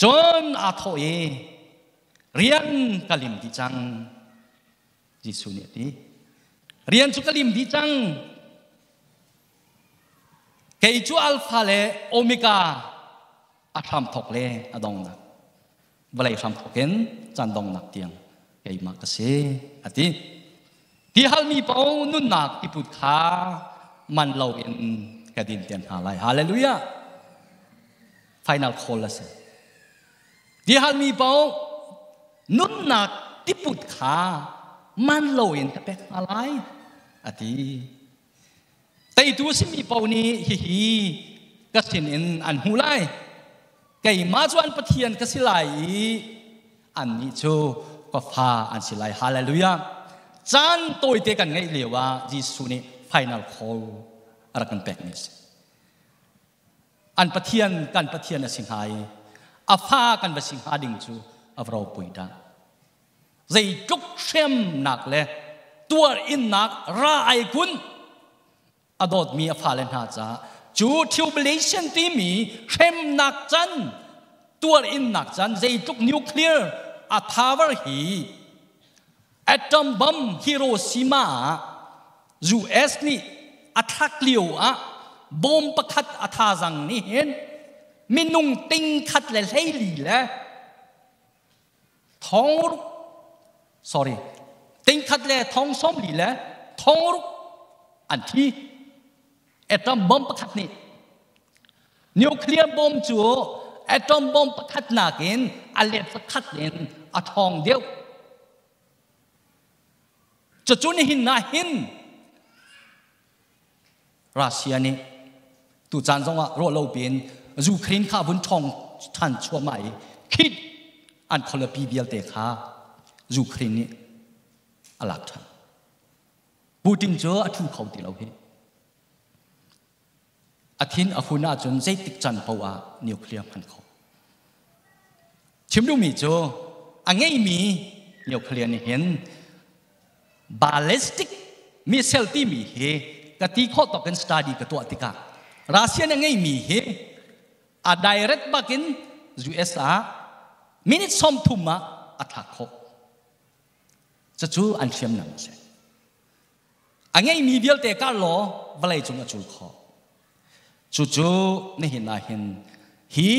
chon a tho rian kalim di chang Jisu ni ti rian chu kalim di chang kei chu alpha le omega atham thok le adong na balai tham thoken chan dong nak tiang kei ma ka se ati ti hal mi pau nun nak ti put kha man lo in ka din tian ha lai hallelujah final call la se ti hal mi pau nun nak ti put kha man lo in ka pek alai ati tai tu si mi pau ni hi ka sin in an hu lai kai ma chuan pathian ka silai อันนี้ชูก็ฟ้าอันสิไลฮาเลลูยาจันตัวเตกันไงเรียกว่ายิสุนี่ final call อะไรกันแปลกนี่อันปะเทียนกันปะเทียนสิงหายอาฟ้ากันไปสิงหาดิ่งจูอาวเราปุยดาใจจุกเชื่อมหนักเลยตัวอินหนักร่าไอกุนอดอดมีอาฟ้าเล่นหาจ้าจูทิวเบลชันที่มีเชื่อมหนักจันตัวอินหนักจันใจจุกนิวเคลียร์อาทาวร์ฮีอะตอมบัมฮิโรชิมาUS นี่อัฐกเลียวอะบอมประคัดอัฐาจังนี่เห็นมินุงติงคัดเลยให้ลีเลยท้องรุก sorry ติงคัดเลยท้องส้มลีเลยท้องรุกอันที่อะตอมบอมประคัดนี่นิวเคลียร์บอมจูอะตอมบอมประคัดนักเองอันเล็ดประคัดเองอัทองเดียวจะจุนหินนาหินรัสเซียนี่ตุจานจงว่าโรโลเปียนยูเครนข้าบุญทองทันชัวใหม่คิดอันคนละปีเบียลเตะขายูเครนนี่อลักทันปูตินเจออทุเขาติเราเฮอาทินอคุน่าจนใจติดจันเพราะว่านิวเคลียร์พันเขาชิมดูมีเจออันไงมีนิวเคลียร์นี่เห็นballistic missile ที่มีเหตุกติข้อต่อกัน study กับตัวติการัสเซียยังไงมีเหตุdirect บักิน US มินิสอมทุ่มมาอัฐากจะจูอันเชื่อมนั่งเสียอันไงมีเดียลเตะการล้อวลัยจงจูขอจูนี่เห็นนะเห็นฮี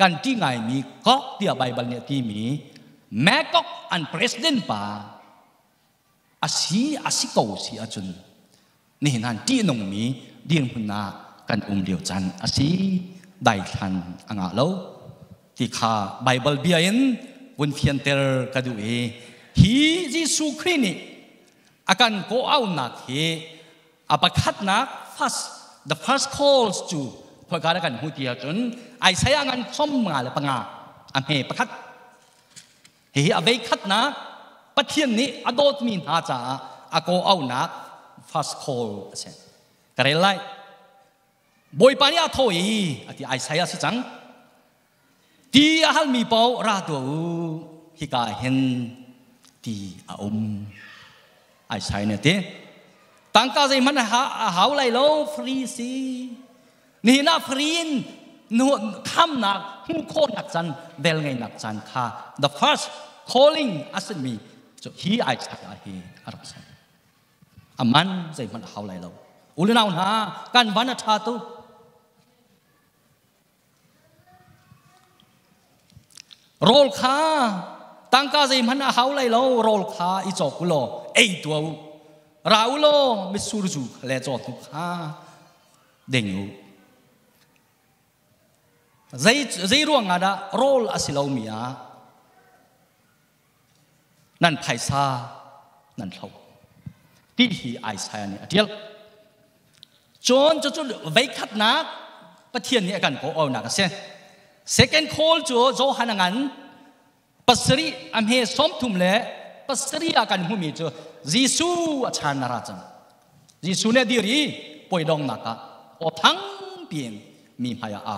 กันที่ไงมีก็เดียไบเบิลเนี่ยที่มีแม้ก็อัน president ป่าอาศิเก่าสิอาจุนนี่นั่นที่นงมีเดียงพุนากันเดียวจันอาศิได้ทันอ่างเราที่ข้าไบเบิลเบียนวันเพียนเตอร์กันดูฮีจิสุครินีอาการโกเอาหนักเฮอาปะคัดนัก the first calls to พอการกันหูเดียวจนไอ้ใช้งานส้มงาเลยปังอาอันเฮปะคัดเฮอเวคัดนะปะเทียนนี้อดอดมีนาจาอาโกเอานัก first call เช่นกระไรไล่บอยปานี่อาโถยอาที่ไอ้ใช้สิจังที่อาฮัลมีเป้าราตัวฮิกาเห็นที่อาไอ้ใช้เนี่ยที่ตั้งกาใจมันหาอะไรแล้วฟรีสินี่น่าฟรีนนู่นทำนักหูโคตรหนักจันเบลไงหนักจันค่ะ the first calling อาศัยมีจะฮีไอชักอาฮีอารักษาอามันใจมันหาอะไรแล้วอุลนาหน้าการวันชาตุโรลขาตั้งกาใจมันหาอะไรแล้วโรลขาอีจอกุโลเอตัวราอุโลมิสูรจูเลจอตุขาเด้งอยู่ใจร่วงอะไรโรลอาศิลามีอานั่นไพศานั่นเขาที่ฮีไอซ์ไซนี่เดียวจนไว้ขัดนักปะเทียนนี่กันก็เอาหนักเสีย second call จูหันงันปัสรีอันเฮสมทุมเล่ปัสรีอากันหูมีจูยิสูอาจารย์นาราจันยิสูเนี่ยดีรีป่วยดองนักโอทั้งเปลี่ยนมีพยาเอา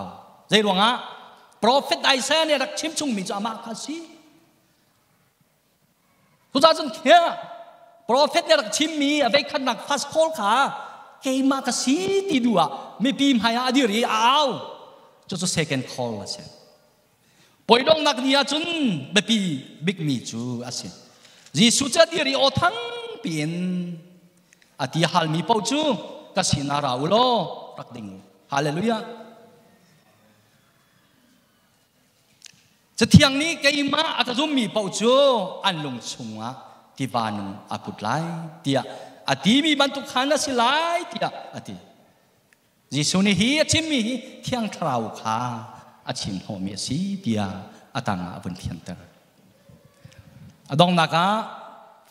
ใจรวงprophet ไอซ์เนี่ยรักชิมชุงมีจูอามาคาซีทุกท่านจนเขียโปรเฟตเนี่ยรักชิมมีอะไรขนาดฟาสโคลขาเกมากสีติดัวไม่ปีมหายาดีรีเอาจะจะ second call ละเช่นปอยดงนักเนี่ยจนไม่ปีบิ๊กมีจูอาเช่นจีสุจะดีรีโอทั้งเปลี่ยนอาทิฮัลมีเป้าจูกสินาราอุโลรักดิ่งฮาเลลูยาจะเที่ยงนี้เกย์มาอาจจะรุ่มมีเป้าจูอันลงชุงที่วานุอาพุดไลที่อาทิมีบรรทุกขันสิไลที่อาทิยิสุนีฮีอาชิมีเที่ยงคราวขาอาชิมโฮมีสีที่อาตังอาบุญเพียนเตอร์ดองนัก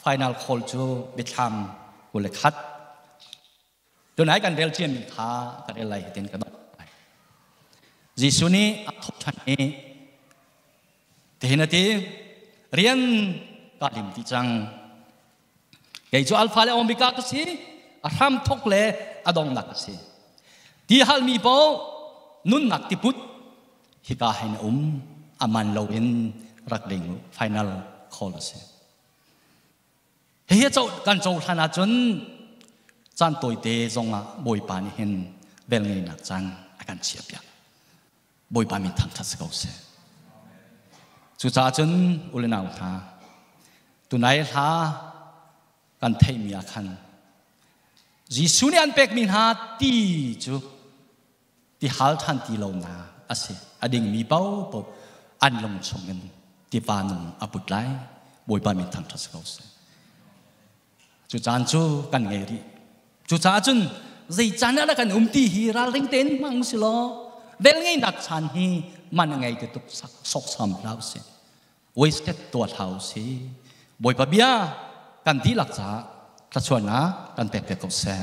final call จูบิทามกุเลขัดจนไหนกันเดลเจียมีขากันอะไรเต็นกันยิสุนีทุกท่านเอ thế này thì riêng cả điểm tí chăng cái chỗ alpha le omega cái gì ram thóc le adong nạc cái gì tí hal mi bao nun nạc tí put hi cả hai aman lawin rak ding final call ase he chau kan chau thana chun chan toi te zonga boi pan hen bel ngai nak chang akan chiapya boi pa min thang thas ko se chu cha chun ulenau tha tunai tha kan thei mi akhan jisu ne an pek min ha ti chu ti hal than ti lo na ase ading mi pau po an long chongen ti panum aput lai boi pa min thang thas ko se chu chan chu kan ngai ri chu cha chun zai chan na kan ti hi ra ling ten mang si lo vel ngai nak chan hi man ngai te tuk sok sam lau se wasted to thau se boi pa bia kan ti lak cha ta chuan na kan pek pek ko se